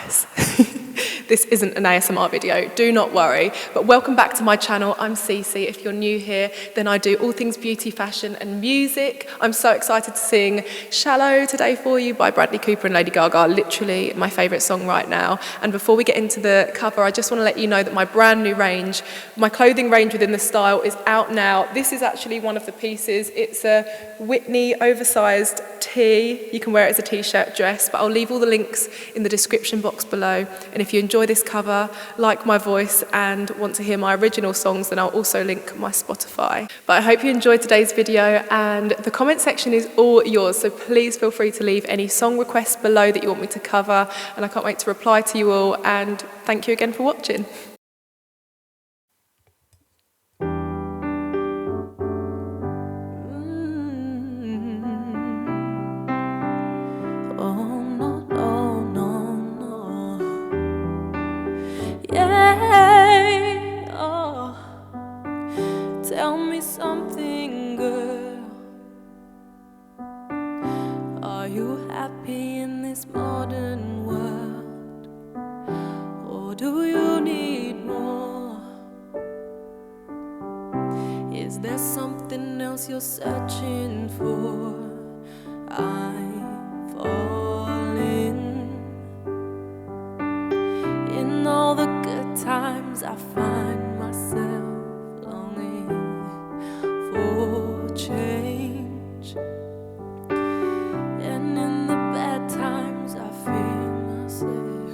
guys. This isn't an ASMR video, do not worry. But welcome back to my channel. I'm Cece. If you're new here, then I do all things beauty, fashion and music. I'm so excited to sing Shallow today for you by Bradley Cooper and Lady Gaga, literally my favourite song right now. And before we get into the cover, I just want to let you know that my brand new range, my clothing range within the style is out now. This is actually one of the pieces. It's a Whitney oversized tee. You can wear it as a t-shirt, dress, but I'll leave all the links in the description box below. And if you enjoy this cover, like my voice and want to hear my original songs, then I'll also link my Spotify. But I hope you enjoyed today's video, and the comment section is all yours, so please feel free to leave any song requests below that you want me to cover, and I can't wait to reply to you all, and thank you again for watching. Tell me something, girl. Are you happy in this modern world? Or do you need more? Is there something else you're searching for? I'm falling. In all the good times I find myself for change, and in the bad times I feel myself.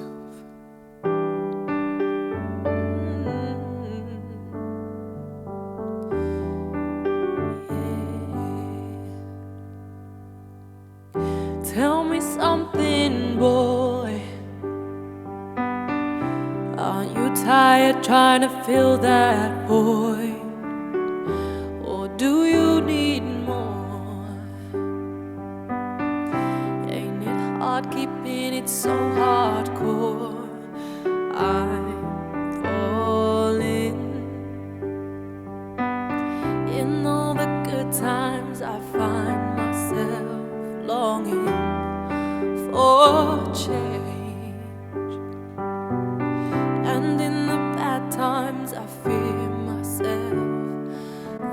Yeah. Tell me something, boy. Aren't you tired trying to fill that void? Do you need more? Ain't it hard keeping it so hardcore? I'm falling. In all the good times I find myself longing for change, and in the bad times I fear myself.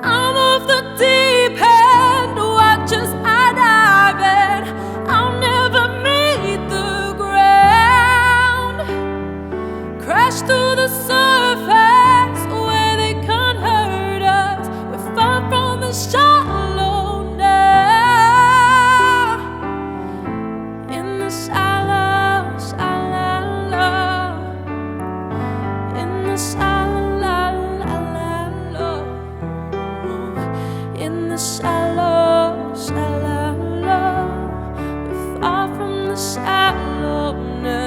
I'm off the deep end, watch as I dive in. I'll never meet the ground. Crash through the surface where they can't hurt us. We're far from the shallow now. In the shallow, shallow, in the shallow. In the shallow, shallow, we're far from the shallow now.